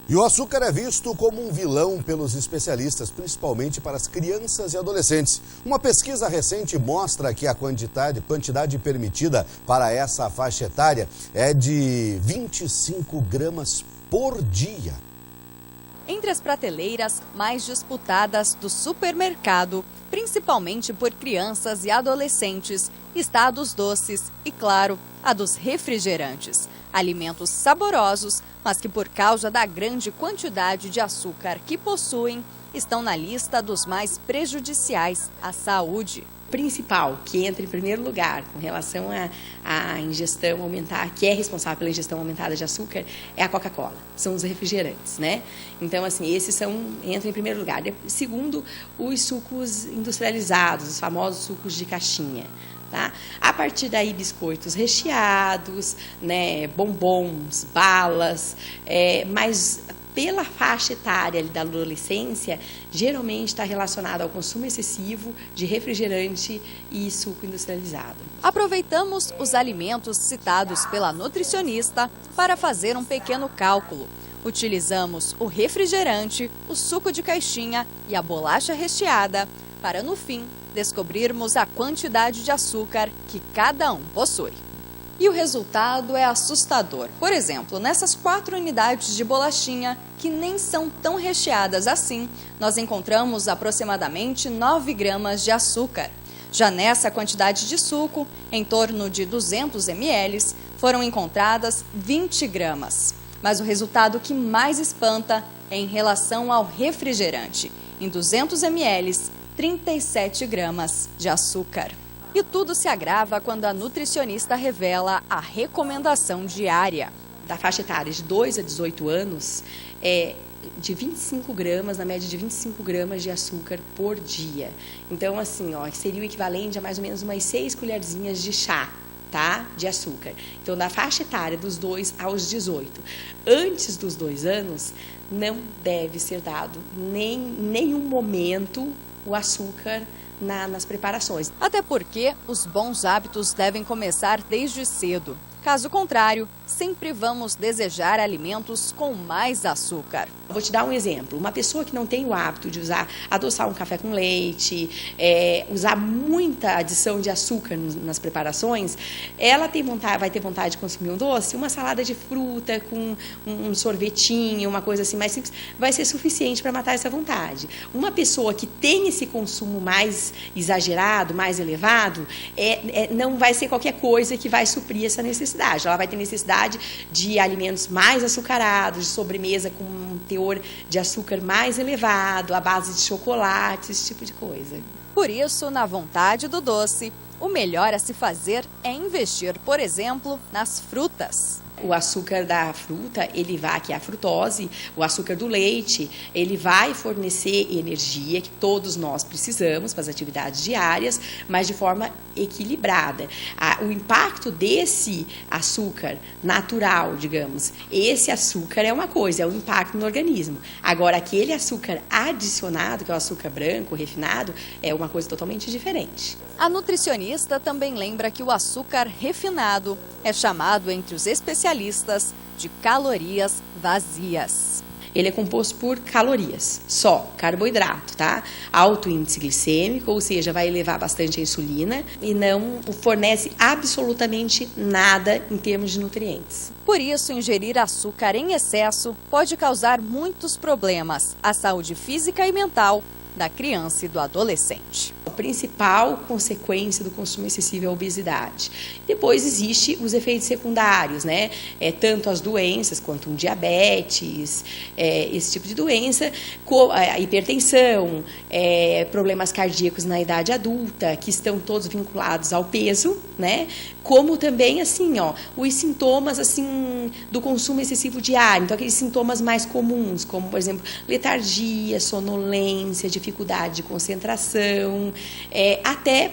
E o açúcar é visto como um vilão pelos especialistas, principalmente para as crianças e adolescentes. Uma pesquisa recente mostra que a quantidade permitida para essa faixa etária é de 25 gramas por dia. Entre as prateleiras mais disputadas do supermercado, principalmente por crianças e adolescentes, está a dos doces e, claro, a dos refrigerantes. Alimentos saborosos, mas que por causa da grande quantidade de açúcar que possuem, estão na lista dos mais prejudiciais à saúde. O principal, que entra em primeiro lugar com relação à ingestão aumentar, que é responsável pela ingestão aumentada de açúcar, é a Coca-Cola, são os refrigerantes, né? Então, assim, entram em primeiro lugar. Segundo, os sucos industrializados, os famosos sucos de caixinha. Tá? A partir daí, biscoitos recheados, né, bombons, balas, mas pela faixa etária da adolescência, geralmente está relacionado ao consumo excessivo de refrigerante e suco industrializado. Aproveitamos os alimentos citados pela nutricionista para fazer um pequeno cálculo. Utilizamos o refrigerante, o suco de caixinha e a bolacha recheada para, no fim, descobrirmos a quantidade de açúcar que cada um possui. E o resultado é assustador. Por exemplo, nessas 4 unidades de bolachinha, que nem são tão recheadas assim, nós encontramos aproximadamente 9 gramas de açúcar. Já nessa quantidade de suco, em torno de 200 ml, foram encontradas 20 gramas. Mas o resultado que mais espanta é em relação ao refrigerante. Em 200 ml, 37 gramas de açúcar. E tudo se agrava quando a nutricionista revela a recomendação diária. Da faixa etária de 2 a 18 anos, de 25 gramas, na média de 25 gramas de açúcar por dia. Então, assim, seria o equivalente a mais ou menos umas 6 colherzinhas de chá, tá? De açúcar. Então, da faixa etária dos 2 aos 18. Antes dos 2 anos, não deve ser dado nenhum momento o açúcar nas preparações. Até porque os bons hábitos devem começar desde cedo. Caso contrário, sempre vamos desejar alimentos com mais açúcar. Vou te dar um exemplo. Uma pessoa que não tem o hábito de adoçar um café com leite, usar muita adição de açúcar nas preparações, ela vai ter vontade de consumir um doce, uma salada de fruta com um sorvetinho, uma coisa assim mais simples, vai ser suficiente para matar essa vontade. Uma pessoa que tem esse consumo mais exagerado, mais elevado, não vai ser qualquer coisa que vai suprir essa necessidade. Ela vai ter necessidade de alimentos mais açucarados, de sobremesa com um teor de açúcar mais elevado, à base de chocolate, esse tipo de coisa. Por isso, na vontade do doce, o melhor a se fazer é investir, por exemplo, nas frutas. O açúcar da fruta, que é a frutose, o açúcar do leite, ele vai fornecer energia que todos nós precisamos para as atividades diárias, mas de forma equilibrada. O impacto desse açúcar natural, digamos, esse açúcar é uma coisa, é o impacto no organismo. Agora, aquele açúcar adicionado, que é o açúcar branco, refinado, é uma coisa totalmente diferente. A nutricionista também lembra que o açúcar refinado é chamado entre os especialistas de calorias vazias. Ele é composto por calorias, só carboidrato, tá? Alto índice glicêmico, ou seja, vai elevar bastante a insulina e não fornece absolutamente nada em termos de nutrientes. Por isso, ingerir açúcar em excesso pode causar muitos problemas à saúde física e mental da criança e do adolescente. A principal consequência do consumo excessivo é a obesidade. Depois existe os efeitos secundários, né? Tanto as doenças quanto um diabetes, esse tipo de doença, a hipertensão, problemas cardíacos na idade adulta, que estão todos vinculados ao peso, né? Como também, assim, os sintomas, assim, do consumo excessivo diário. Então, aqueles sintomas mais comuns, como, por exemplo, letargia, sonolência, dificuldade de concentração, até